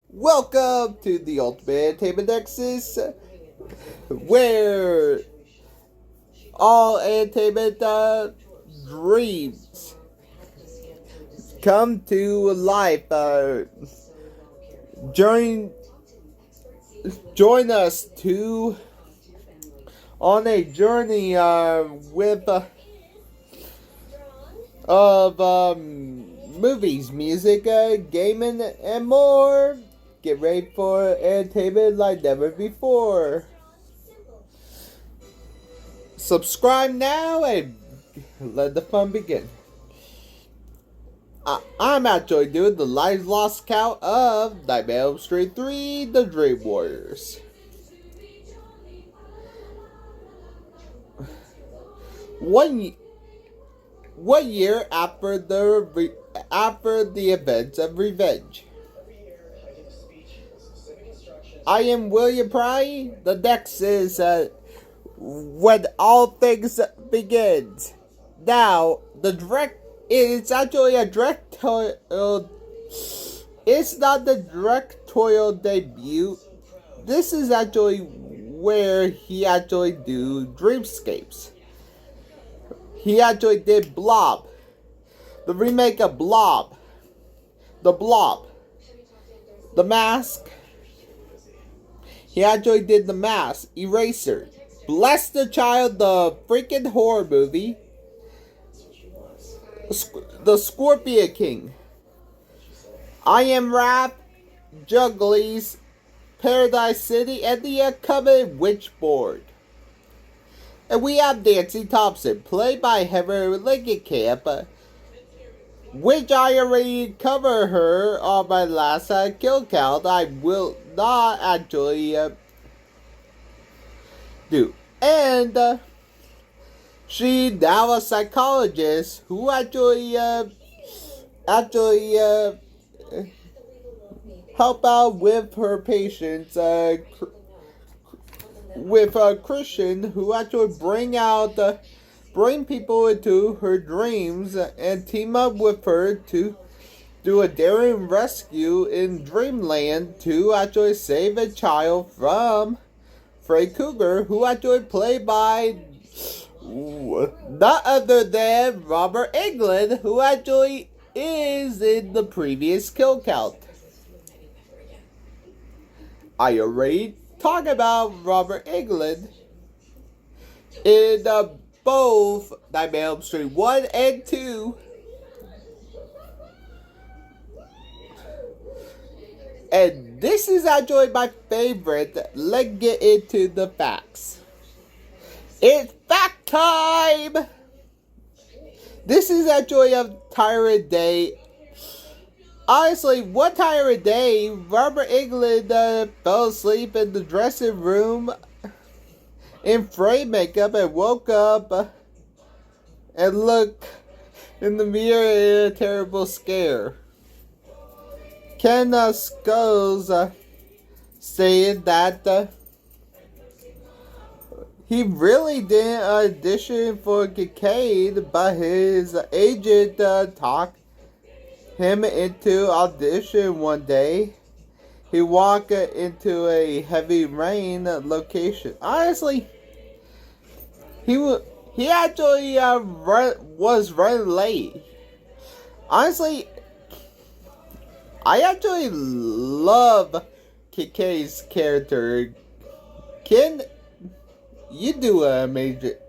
Welcome to the Ultimate Entertainment Nexus, where all entertainment dreams come to life. Join us on a journey with of movies, music, gaming, and more. Get ready for entertainment like never before. Subscribe now and let the fun begin. I'm actually doing the live lost count of Nightmare on Elm Street 3, The Dream Warriors. One year after the events of Revenge. I am William Pry, the Nexus, when all things begins. Now, it's actually a directorial, it's not the directorial debut. This is actually where he actually do dreamscapes. He actually did Blob, the remake of Blob, The Blob, The Mask. He actually did The Mask, Eraser, Bless the Child, the freaking horror movie, The Scorpion King, I Am Wrath, Jugglies, Paradise City, and the upcoming Witchboard. And we have Nancy Thompson, played by Heather Langenkamp, which I already covered her on my last kill count. I will not actually do. And she now a psychologist who actually help out with her patients, with a Christian who actually bring people into her dreams and team up with her to do a daring rescue in Dreamland to actually save a child from Freddy Krueger, who actually played by none other than Robert Englund, who actually is in the previous kill count. I already talked about Robert Englund in both Nightmare on Elm Street 1 and 2. And this is actually my favorite. Let's get into the facts. It's fact time! This is actually a tiring day. Honestly, one tiring day, Robert Englund fell asleep in the dressing room in frame makeup and woke up and looked in the mirror in a terrible scare. Ken Skulls saying that he really didn't audition for Kincaid, but his agent talked him into audition one day. He walked into a heavy rain location. Honestly, he actually was running late. Honestly, I actually love Kincaid's character. Ken, you do an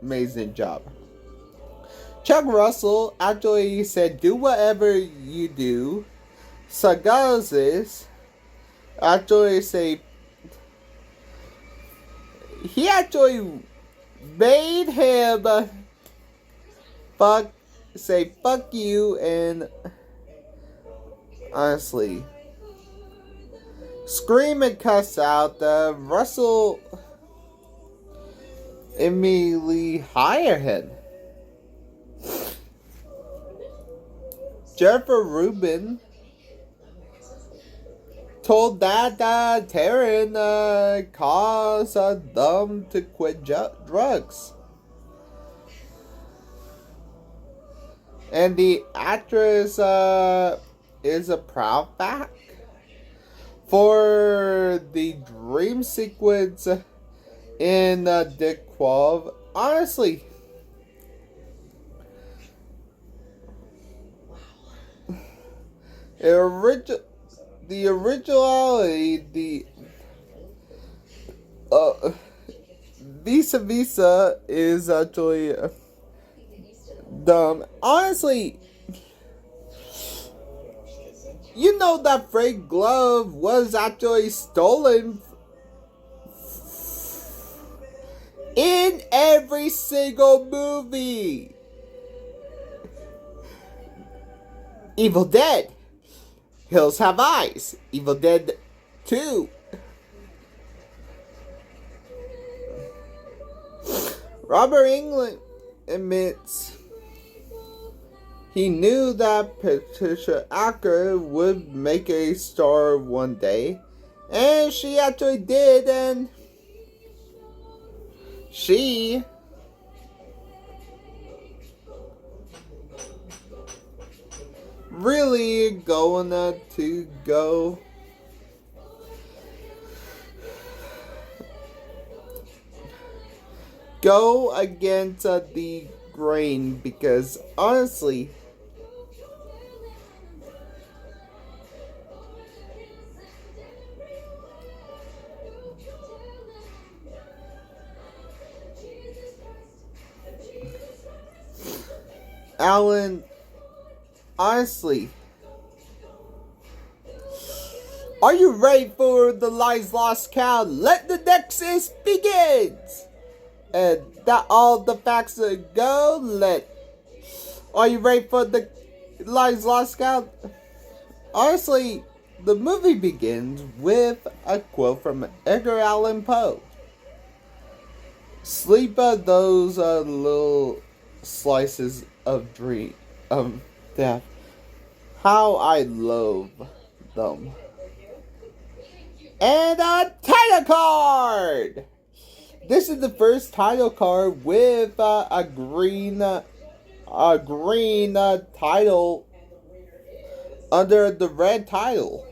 amazing job. Chuck Russell actually said, "Do whatever you do." Sagazis actually say he actually made him say fuck you, and honestly scream and cuss out. Russell immediately hired him. Jennifer Rubin told that Taryn caused them to quit drugs. And the actress is a proud fact for the dream sequence in Dick 12. Honestly, the originality, the Visa Visa is actually dumb. Honestly, you know that fake glove was actually stolen in every single movie. Evil Dead, Hills Have Eyes, Evil Dead 2. Robert Englund admits he knew that Patricia Acker would make a star one day, and she actually did, and she really going to go against the grain, because honestly, Alan, honestly, are you ready for the Lies Lost Count? Let the Nexus begin! And that all the facts go. Are you ready for the Lies Lost Count? Honestly, the movie begins with a quote from Edgar Allan Poe. Sleep those little slices of death. How I loathe them. And a title card! This is the first title card with a green title under the red title.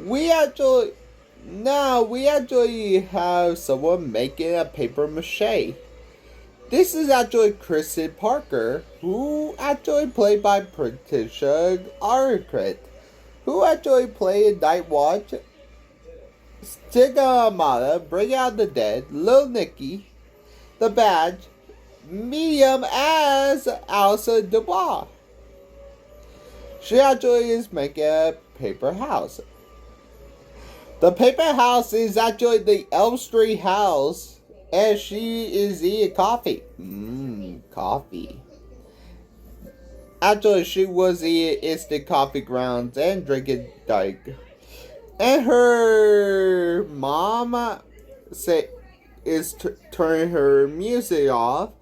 We actually have someone making a paper mache. This is actually Kristen Parker, who actually played by Patricia Arquette, who actually played Night Watch, Stigmata, Bring Out the Dead, Lil Nicky, The Badge, Medium as Alison Dubois. She actually is making a paper house. The paper house is actually the Elm Street house, and she is eating coffee. Coffee. Actually, she was eating instant coffee grounds and drinking Diet. And her mom is turning her music off.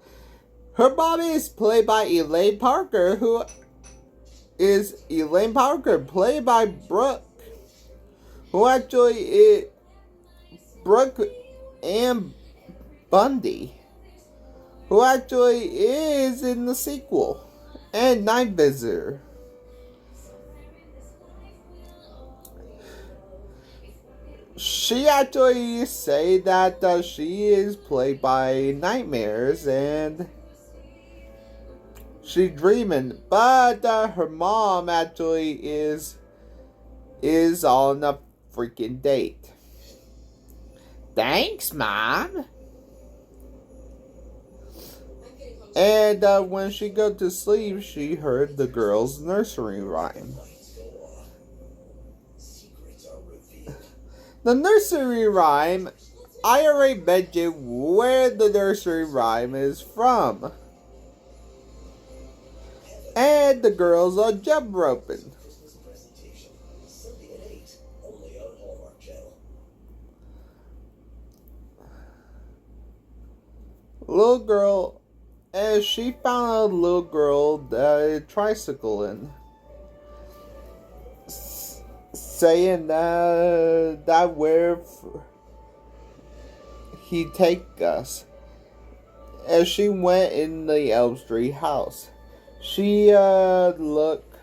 Her mom is played by Elaine Parker, played by Brooke. Who actually is Brooke and Bundy, who actually is in the sequel, and Night Visitor. She actually say that she is played by nightmares and she dreaming, but her mom actually is on a freaking date. Thanks, Mom. And when she go to sleep, she heard the girl's nursery rhyme. The nursery rhyme, I already mentioned where the nursery rhyme is from. And the girls are jump roping. Little girl, and she found a little girl tricycling, saying that where he take us. As she went in the Elm Street house, she looked.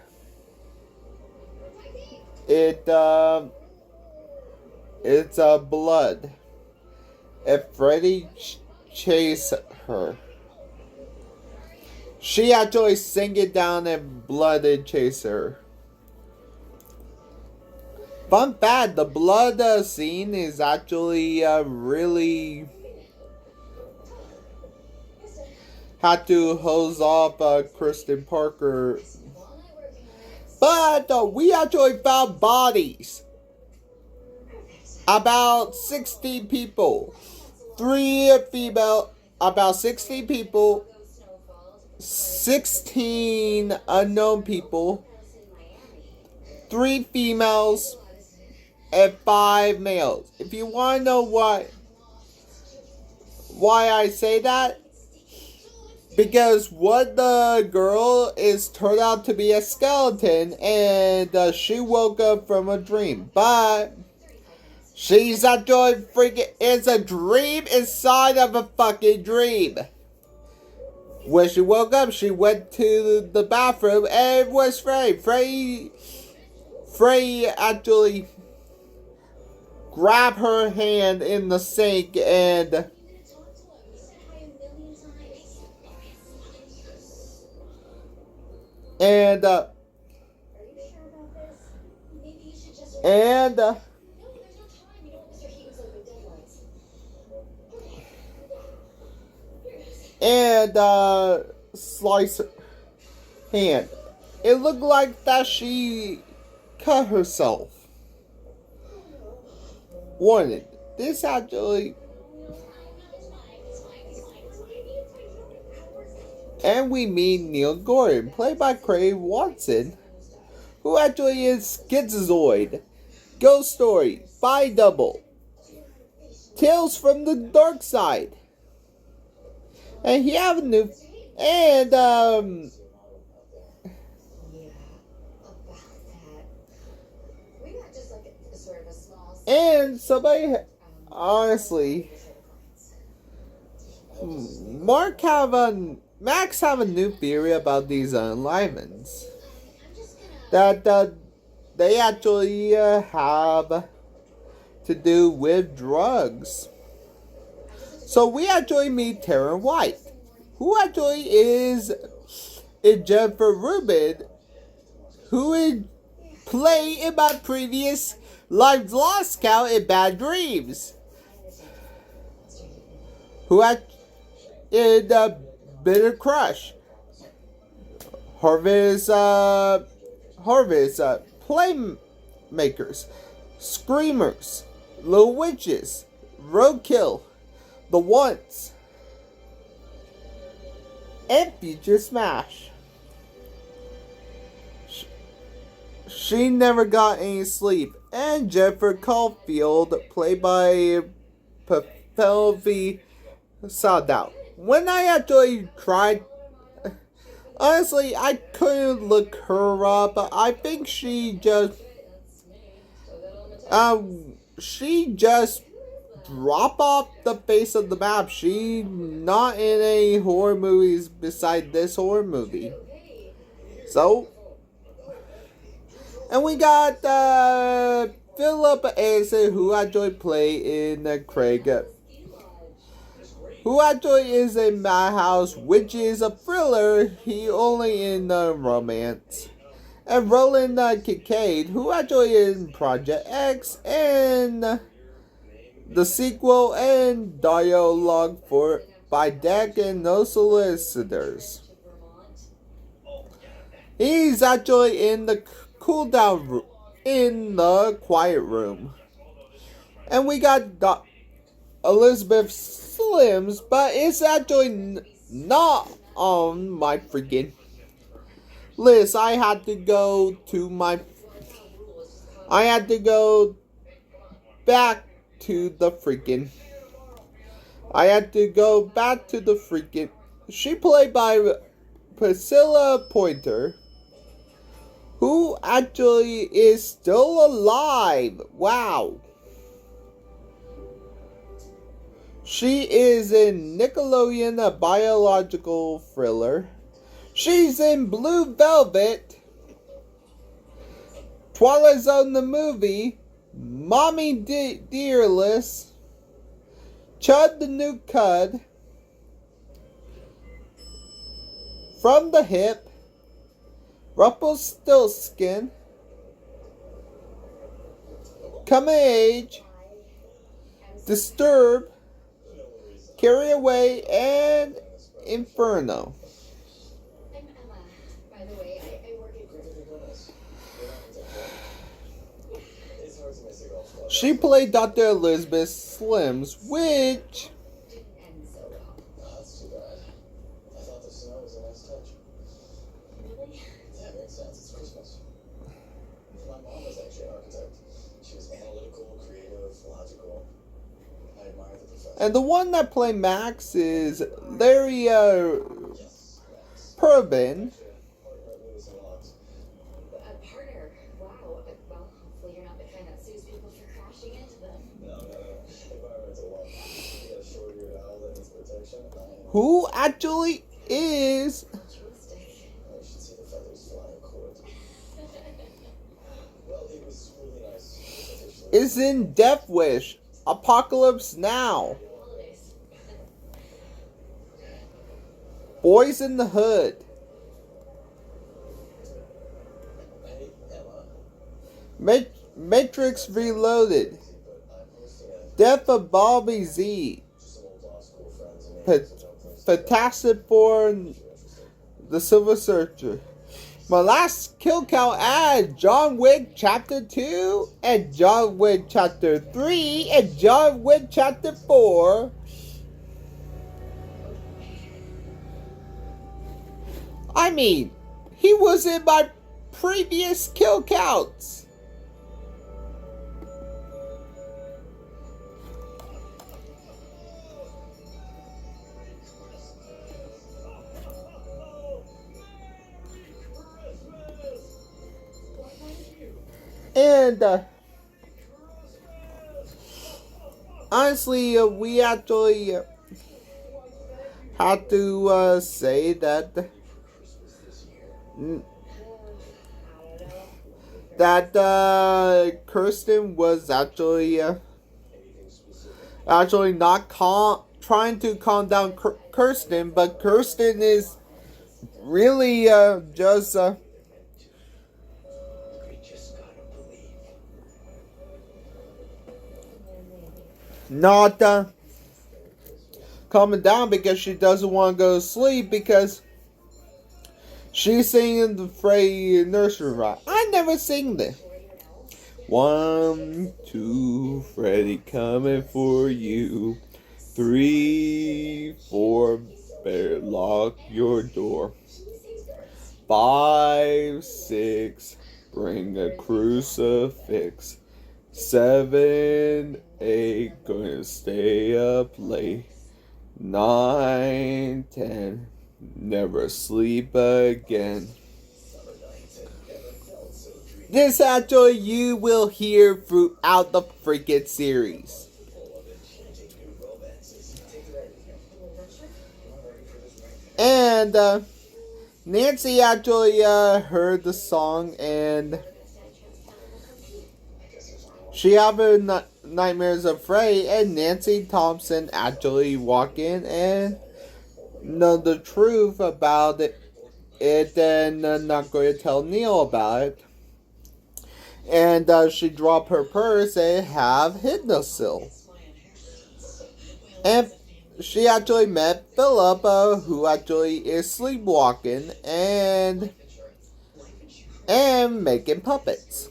It's blood. And Freddy chased her. She actually sank it down and blooded chased her. Fun fact, the blood scene is actually really had to hose off Kristen Parker. But we actually found bodies. About 60 people. 3 female, about 60 people. 16 unknown people. 3 females. And 5 males. If you want to know why I say that, because what the girl is turned out to be a skeleton, and she woke up from a dream, but she's actually freaking, it's a dream inside of a fucking dream. When she woke up, she went to the bathroom and it was Frey actually grabbed her hand in the sink and slice her hand. It looked like that she cut herself. Warning, this actually. And we meet Neil Gordon, played by Craig Watson, who actually is Schizoid, Ghost Story, By Double, Tales from the Dark Side. And he have a new, and somebody, honestly, Max have a new theory about these unalivements. That they actually have to do with drugs. So we actually meet Tara White, who actually is Jennifer Rubin, who is played in my previous life Lost Count in Bad Dreams. Who had in Bitter Crush. Harvest Playmakers, Screamers, Little Witches, Roadkill, The Once, and Future Smash. She Never Got Any Sleep, and Jennifer Caulfield, played by Penelope Saldau. When I actually tried, honestly, I couldn't look her up. I think she just drop off the face of the map. She not in any horror movies beside this horror movie. So, and we got Philip Anderson, who actually played in Craig, who actually is in Madhouse, which is a thriller. He only in romance. And Roland Kincaid, who actually is in Project X and the sequel and dialogue by Deck and No Solicitors. He's actually in the cool down room, in the quiet room. And we got Elizabeth Slims, but it's actually not on my freaking list. I had to go back to the freaking She played by Priscilla Pointer, who actually is still alive. Wow. She is in Nickelodeon, a biological thriller. She's in Blue Velvet, Twilight Zone the movie, Mommy Dearless, Chud the New Cud, From the Hip, Rumpelstiltskin, Come of Age, Disturbed, Carry Away, and Inferno. She played Dr. Elizabeth Slims, which... That's too bad. I thought the snow was a nice touch. Really? Yeah, it makes sense. It's Christmas. My mom was actually an architect. She was analytical, creative, logical. I admire the profession. And the one that played Max is Larry Yes, Max. Pervin. Partner. Wow. Well, hopefully you're not the kind that sues people for crashing into them. No. Environmental law. You got a short-eared owl that needs protection. Who actually is... Altruistic. You should see the feathers fly in court. Well, it was really nice. is in Death Wish, Apocalypse Now, Boys in the Hood, Hey, Emma. Matrix Reloaded, Death of Bobby Z, Fantastic Four, The Silver Surfer. My last kill count at John Wick Chapter 2, and John Wick Chapter 3, and John Wick Chapter 4. I mean, he was in my previous kill counts. And honestly, we actually have to say that Kirsten was actually not trying to calm down Kirsten, but Kirsten is really just not calming down because she doesn't want to go to sleep because she's singing the Freddy nursery rhyme. I never sing this. 1, 2, Freddy coming for you. 3, 4, better lock your door. 5, 6, bring a crucifix. 7, 8, gonna stay up late. 9, 10, never sleep again. This actually you will hear throughout the freaking series. And Nancy actually heard the song and she having nightmares of Freddy, and Nancy Thompson actually walk in and know the truth about it and not going to tell Neil about it. And she dropped her purse and have Hypnosil. And she actually met Philip, who actually is sleepwalking and making puppets.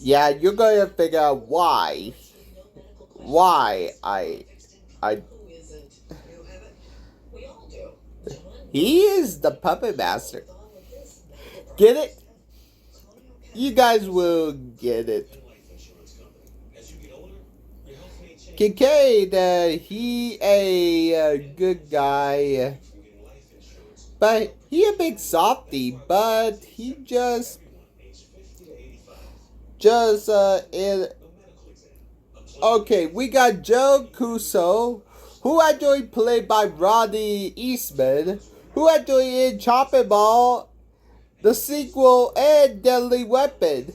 Yeah, you're going to figure out why I he is the puppet master. Get it? You guys will get it. Kincaid, he a good guy, but he a big softy, but he in. Okay, we got Joe Cuso, who actually played by Rodney Eastman, who actually in Chopping Ball, the sequel, and Deadly Weapon.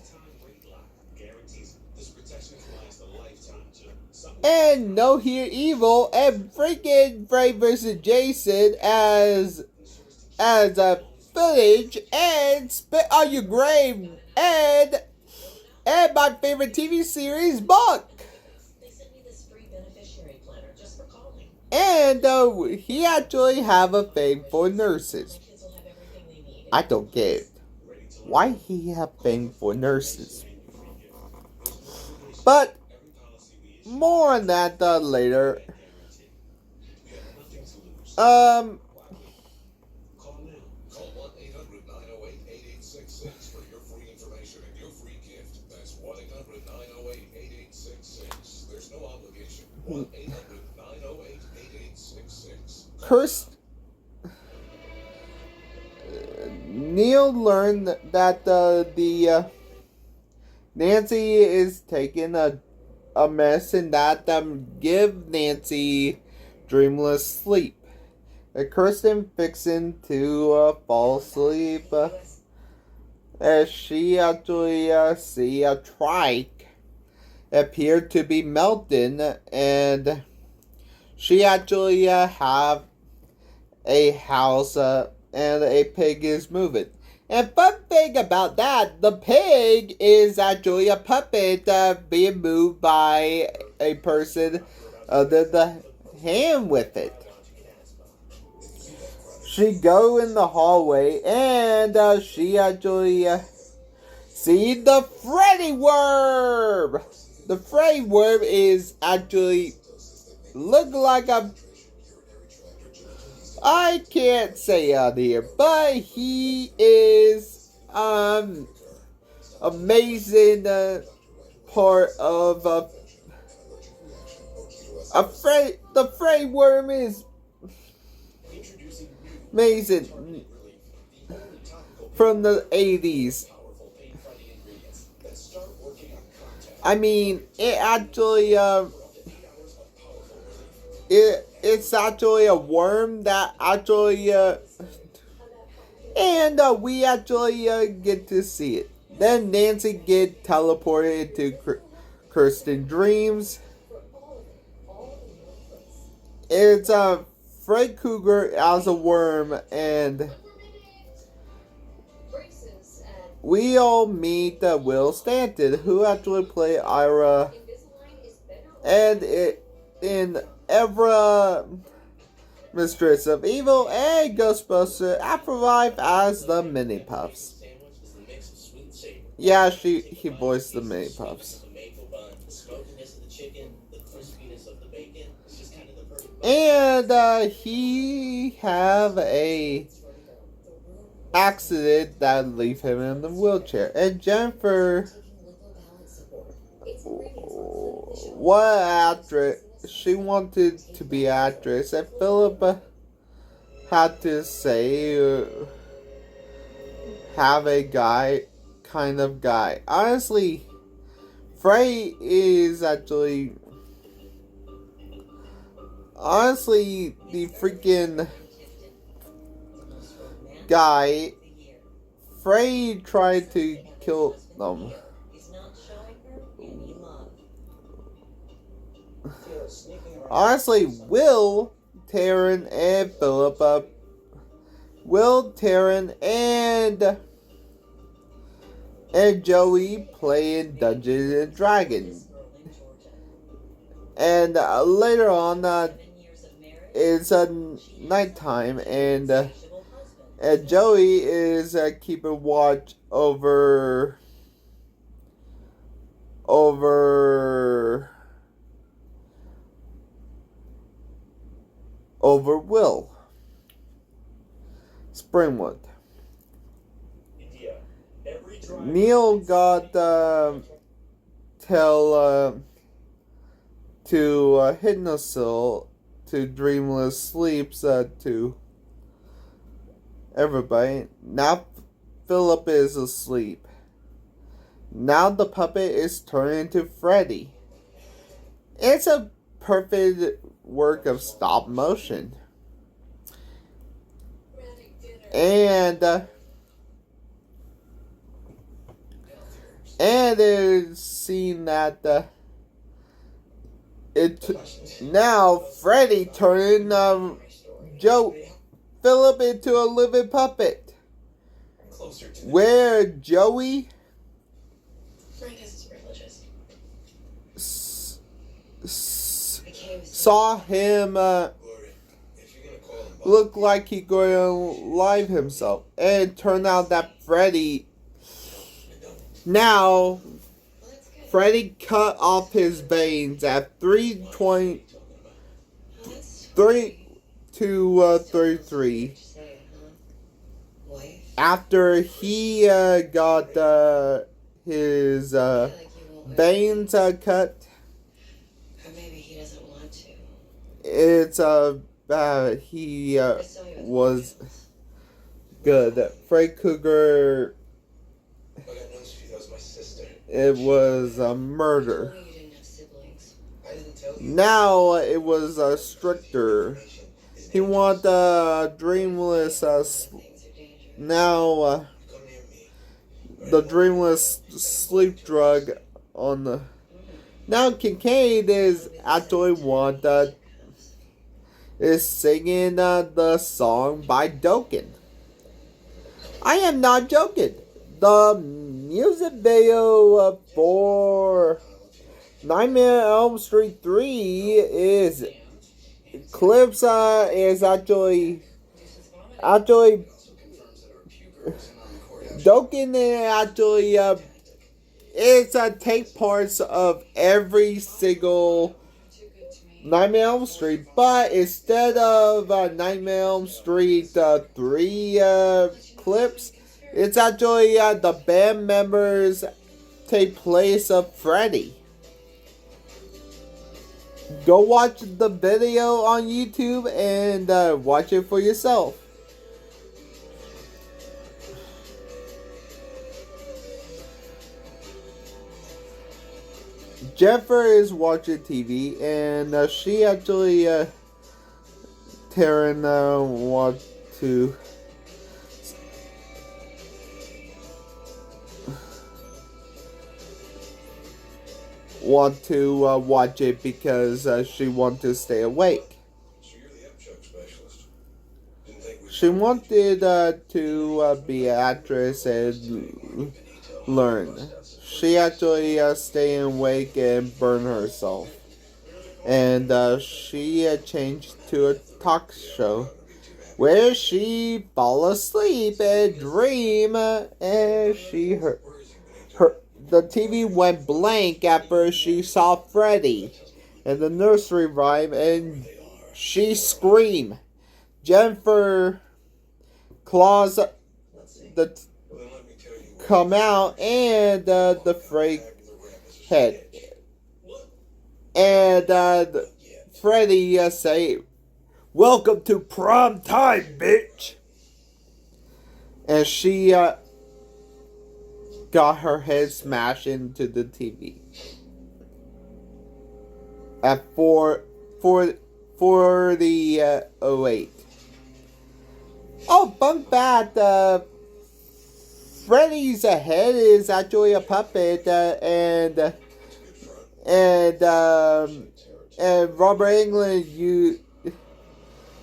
And No Hear Evil, and freaking Freddy vs. Jason as a village, and Spit on Your Grave, and my favorite TV series, Buck. And he actually have a fame for nurses. I don't get it. Why he have fame for nurses? But more on that later. Call 1-800-908-8866 for your free information and your free gift. That's 1-800-908-8866. There's no obligation. 1-800-908-8866. Cursed. Neil learned that the Nancy is taking a medicine that give Nancy dreamless sleep. Kirsten fixing to fall asleep as she actually see a trike appear to be melting, and she actually have a house and a pig is moving. And fun thing about that, the pig is actually a puppet being moved by a person under the hand with it. She go in the hallway and she actually see the Freddy worm. The Freddy worm is actually look like I can't say out here, but he is amazing part of the Freddy worm is amazing from the 80s. I mean, it actually it's actually a worm that actually and we actually get to see it. Then Nancy get teleported into Kirsten dreams. It's Fred Cougar as a worm, and we all meet Will Stanton, who actually played Ira, and in Evra, Mistress of Evil, and Ghostbuster Afterlife as the Mini Puffs. Yeah, he voiced the Mini Puffs. And he have a accident that leave him in the wheelchair. And Jennifer, what actress? She wanted to be an actress, and Philip had to say, have a guy, kind of guy. Honestly, Frey is actually, the freaking guy. Frey tried to kill them. Honestly, Will, Taryn, and Philippa, Will, Taryn, and Joey playing Dungeons and Dragons. And later on, it's nighttime, and Joey is keeping watch over Will Springwood. Neil got to Hypnosil to Dreamless Sleeps to everybody. Now Philip is asleep. Now the puppet is turned into Freddy. It's a perfect work of stop motion. And it's seen that now Freddy turned Philip into a living puppet, where Joey saw him look like he going to live himself, and it turned out that Freddy cut off his veins at 3:33 after he got his veins cut. It's he was good. Freddy Krueger. It was a murder. Now it was stricter. He wanted dreamless. Now the dreamless sleep drug on the. Now Kincaid is actually is singing the song by Dokken. I am not joking. The music video for Nightmare on Elm Street 3 is clips is actually Dokken actually it's take parts of every single Nightmare on Elm Street, but instead of Nightmare on Elm Street 3 clips, it's actually the band members take place of Freddy. Go watch the video on YouTube and watch it for yourself. Jennifer is watching TV, and she actually Taryn want to watch it because she wants to stay awake. So you're the upchuck specialist. Didn't think we'd She wanted to be an actress and learn. She actually stayed awake and burned herself. And she changed to a talk show where she fall asleep and dream, and the TV went blank after she saw Freddy in the nursery rhyme, and she screamed. Jennifer claws come out, and the Freddy head, and Freddy say, "Welcome to prom time, bitch," and she got her head smashed into the TV at 4:08. Oh, bunk bad. Freddy's head is actually a puppet, and Robert Englund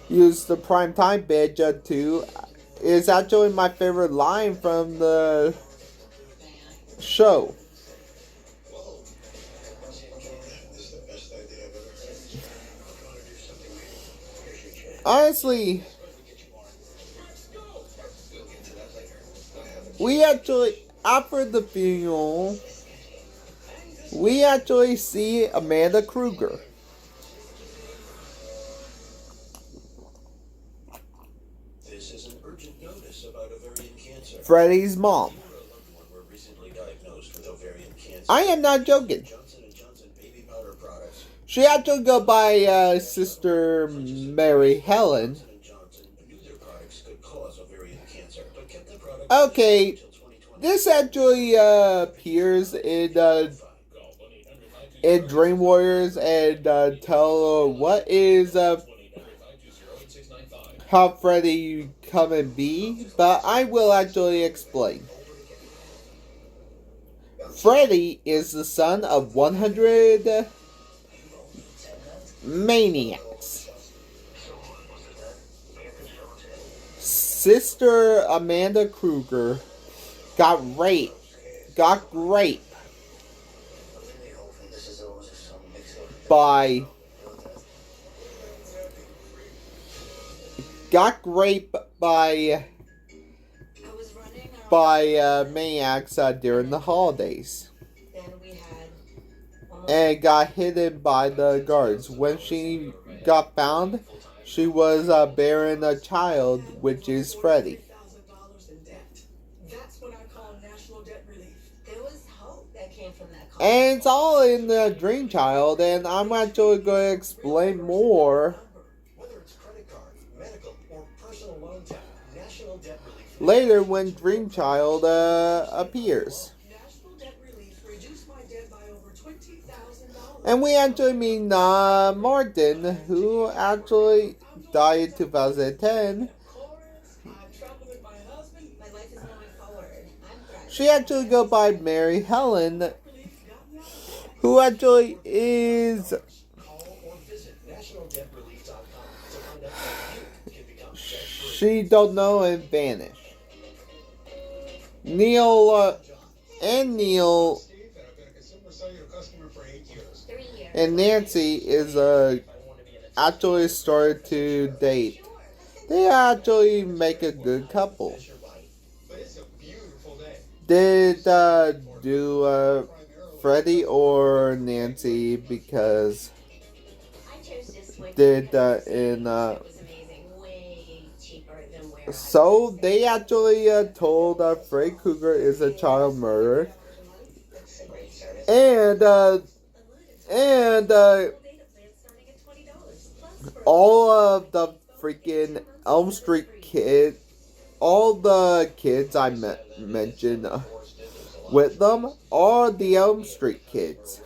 used the primetime bitch too. Is actually my favorite line from the show. Honestly, we actually, after the funeral, we actually see Amanda Kruger. This is an urgent notice about ovarian cancer. Freddy's mom. You or a loved one were recently diagnosed with ovarian cancer. I am not joking. Johnson & Johnson baby powder products. She actually go by Sister Mary Helen. Okay, this actually appears in Dream Warriors and tell what is how Freddy come and be, but I will actually explain. Freddy is the son of 100 maniacs. Sister Amanda Kruger got raped by maniacs during the holidays, and got hidden by the guards. When she got found, she was bearing a child, which is Freddy. And it's all in the Dream Child, and I'm actually going to explain more later when Dream Child appears. And we actually meet Martin, who actually died in 2010. She actually go by Mary Helen, who actually is she don't know and vanish. Neil and Nancy is actually started to date. They actually make a good couple. Did do Freddy or Nancy because did so they actually told Freddy Krueger is a child murderer, and all of the freaking Elm Street kids, all the kids I mentioned with them are the Elm Street kids.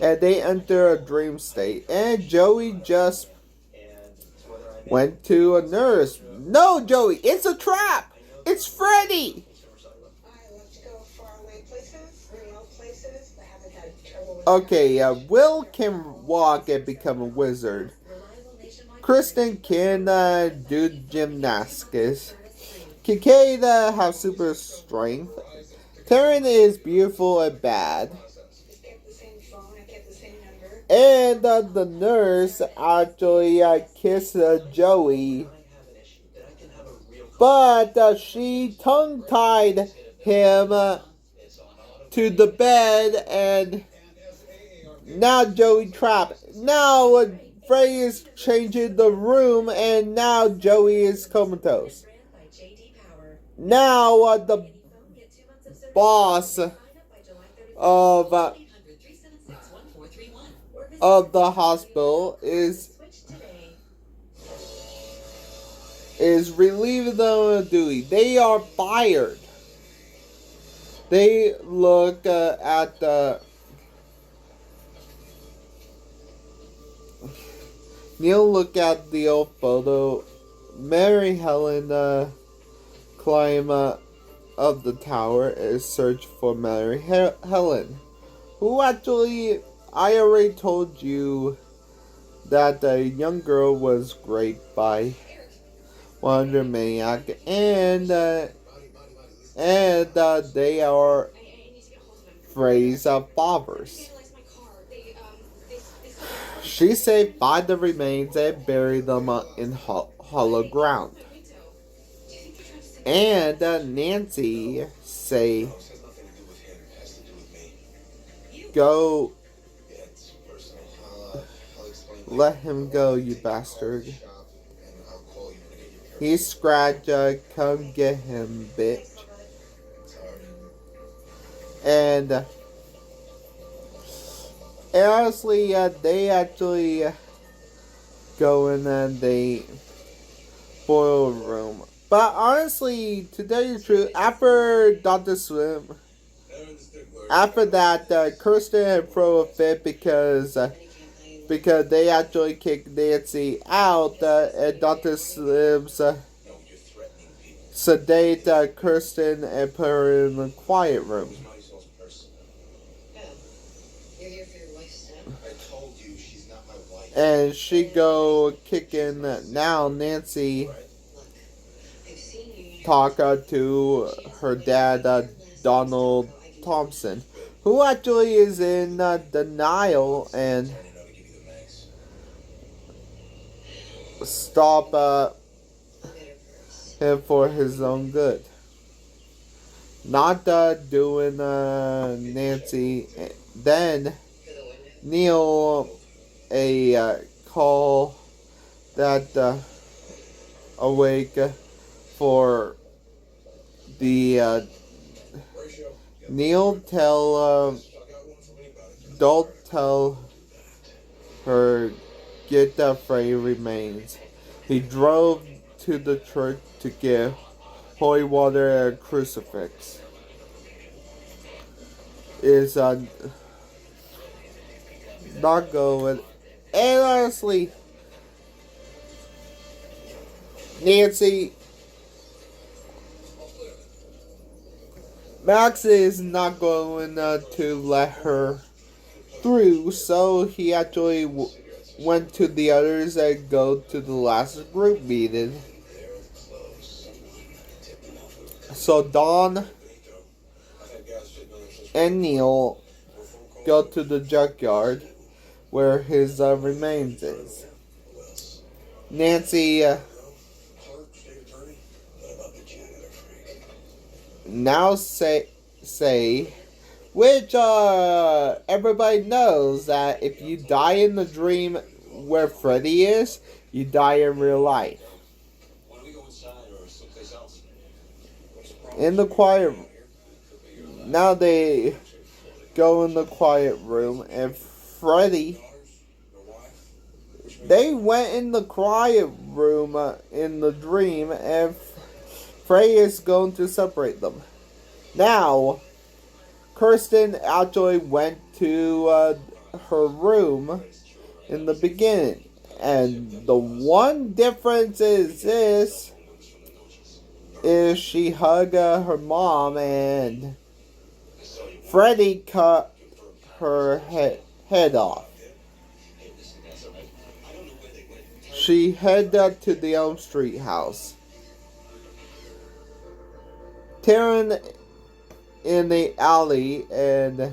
And they enter a dream state. And Joey just went to a nurse. No, Joey, it's a trap! It's Freddy! Okay, Will can walk and become a wizard. Kristen can do gymnastics. Kincaid have super strength. Taryn is beautiful and bad. And the nurse actually kissed Joey. But she tongue-tied him to the bed, and now Joey trapped. Now Freddy is changing the room, and now Joey is comatose. Now the boss of the hospital is relieving them of duty. They are fired. They look at the Neil look at the old photo. Mary Helen climb up the tower and search for Mary Helen, who actually, I already told you that the young girl was raped by one of the maniac, and they are Freddy's fathers. She saved by the remains and buried them in hollow ground. And Nancy say, "Go, let him go, you bastard. He's scratched, come get him, bitch." And And honestly, they actually go in the boiler room. But honestly, to tell you the truth, after Dr. Swim, after that, Kirsten had throw a fit because they actually kicked Nancy out, and Dr. Slim's sedate Kirsten and put her in the quiet room. You're here for your wife's step? I told you she's not my wife. And she go kicking now Nancy Right? Look, I've seen you. talk to her dad, Donald Thompson, who actually is in denial and Turning out to give you the max. stop I'll get her first. him for his own good. Not doing Nancy. Then For the window. Neil a call that awake for the Ratio. Neil tell I got one from anybody. don't tell her get the Frey remains. He drove to the church to give holy water and crucifix. Is not going. And honestly, Nancy, Max is not going to let her through, so he actually went to the others and go to the last group meeting. So Dawn and Neil go to the junkyard where his remains is. Nancy now say which everybody knows that if you die in the dream where Freddy is, you die in real life. Why don't we go inside or someplace else? In the quiet, now they go in the quiet room, and Freddy, they went in the quiet room in the dream, and Freddy is going to separate them. Now, Kirsten actually went to her room in the beginning, and the one difference is this, is she hugged her mom, and Freddy cut her head off. She headed to the Elm Street house. Taryn in the alley, and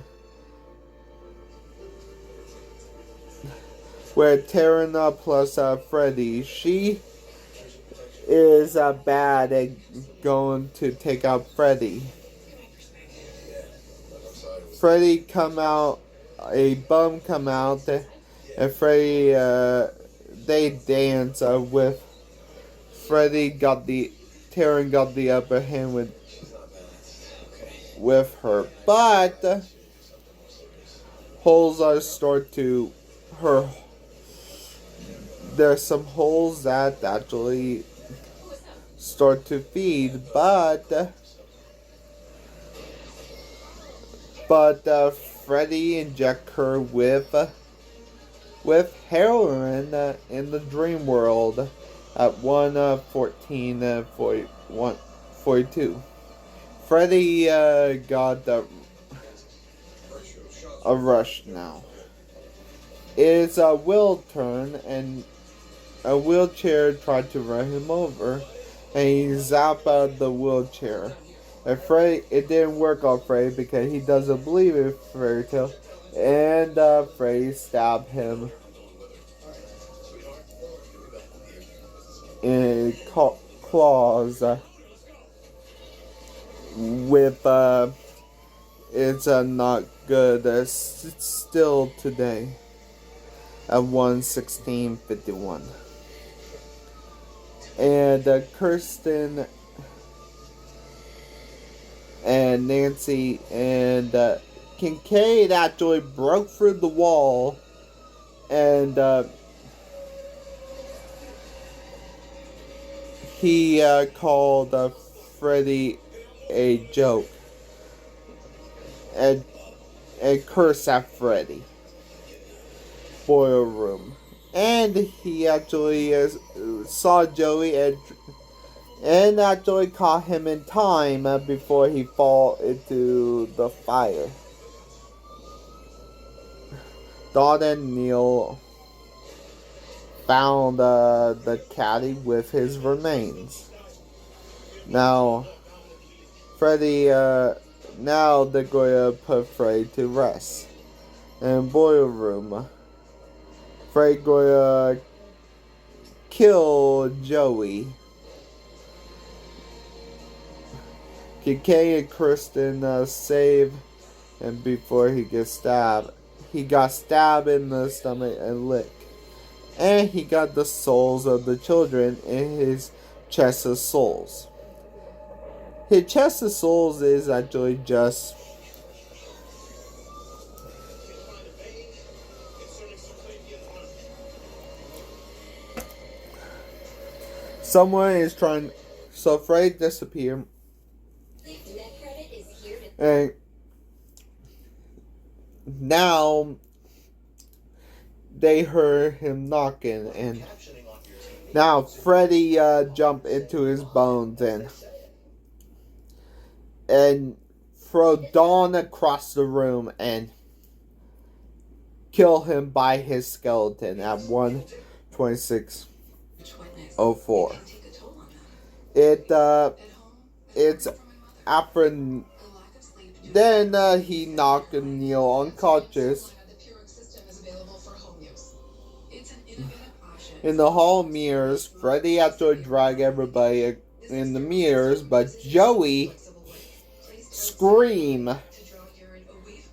where Taryn plus Freddy, she is bad at going to take out Freddy. Freddy come out, a bum come out, and Freddy, they dance with Freddy Taryn got the upper hand with her, but holes are stored to her. There's some holes that actually start to feed, but Freddy inject her with heroin in the dream world at 1:14:42. Freddy got a rush now. It's Will's turn, and a wheelchair tried to run him over, and he zapped the wheelchair. And Freddy, it didn't work on Freddy because he doesn't believe in fairy tale, and Freddy stabbed him in claws with it's not good. It's still today at 1:16:51. And Kirsten and Nancy and Kincaid actually broke through the wall and he called Freddy a joke and cursed at Freddy. Boiler room. And he actually saw Joey and actually caught him in time before he fall into the fire. Dawn and Neil found the caddy with his remains. Now, Freddy, now they're going to put Freddy to rest. In boiler room, Freddy going to kill Joey. Kincaid and Kristen save him before he gets stabbed. He got stabbed in the stomach and licked. And he got the souls of the children in his chest of souls. His chest of souls is actually just someone is trying. So Freddy disappeared. And now they heard him knocking, and now Freddy jumped into his bones and throw Dawn across the room and kill him by his skeleton at 1:26:04. It's after. Then he knocked Neil unconscious. In the hall mirrors, Freddy actually dragged everybody in the mirrors, but Joey screamed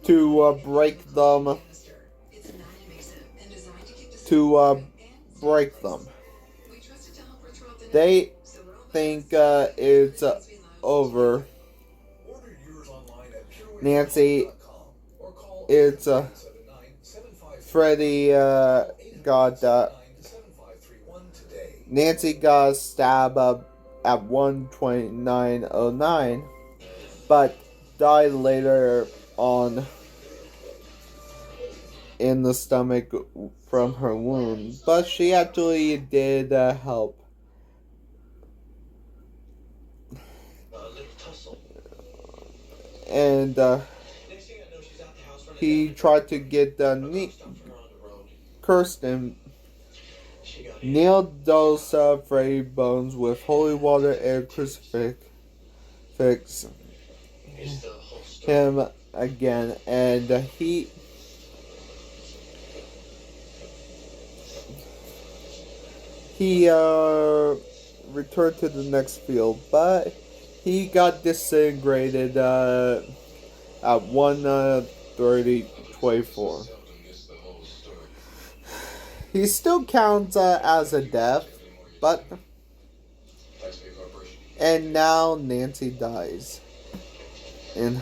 to break them. They think it's over. Nancy, it's Freddy got Nancy got stabbed up at 1:29:09, but died later on in the stomach from her wound. But she actually did help. And he tried to get Kirsten. Neil dosed Freddy Bones with holy water and crucifix him again, and he returned to the next field, but he got disintegrated at 1:30:24. He still counts as a death, but and now Nancy dies in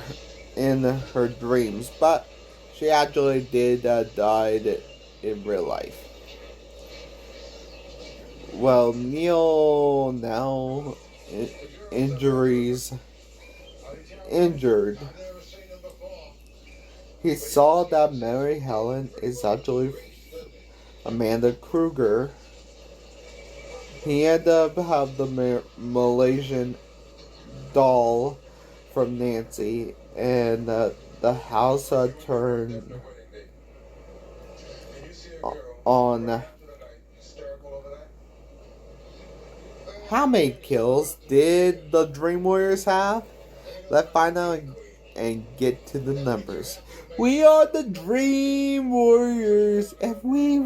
her dreams, but she actually did die in real life. Well, Neil now injured. He saw that Mary Helen is actually Amanda Kruger. He ended up have the Malaysian doll from Nancy, and the house turned on. How many kills did the Dream Warriors have? Let's find out and get to the numbers. We are the Dream Warriors, and we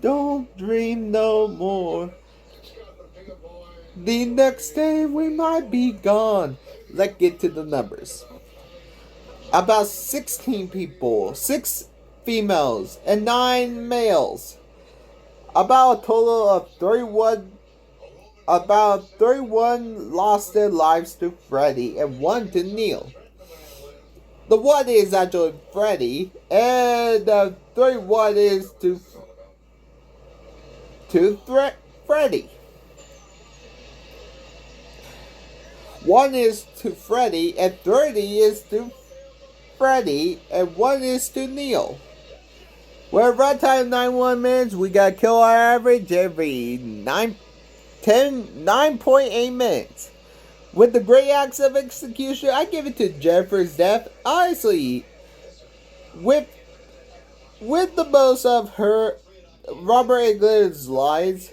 don't dream no more. The next day we might be gone. Let's get to the numbers. About 16 people, 6 females, and 9 males. About a total of 31. About 31 lost their lives to Freddy and 1 to Neil. The 1 is actually Freddy, and the 3-1 is to Freddy. 1 is to Freddy, and 30 is to Freddy, and 1 is to Neil. We're at runtime 91 minutes. We got kill our average every 9.8 minutes. With the great acts of execution, I give it to Jennifer's death. Honestly, with the most of her Robert Englund's lines,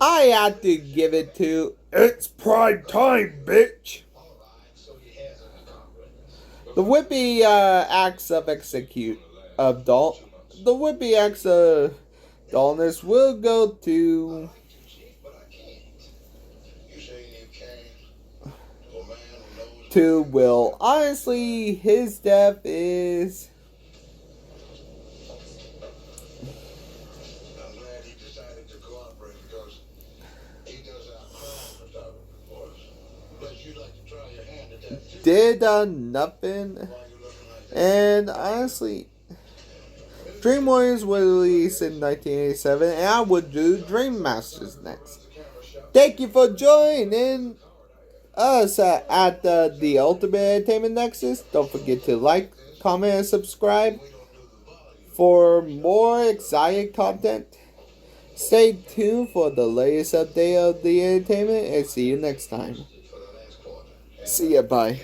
I have to give it to "It's prime time, bitch." The whippy acts of dullness will go to Will. Honestly, his death is. I'm glad he decided to cooperate because he does our crime photography for us. But you'd like to try your hand at that too. Did nothing. And honestly, Dream Warriors was released in 1987, and I would do Dream Masters next. Thank you for joining us at the Ultimate Entertainment Nexus. Don't forget to like, comment, and subscribe for more exciting content. Stay tuned for the latest update of the entertainment, and see you next time. See ya, bye.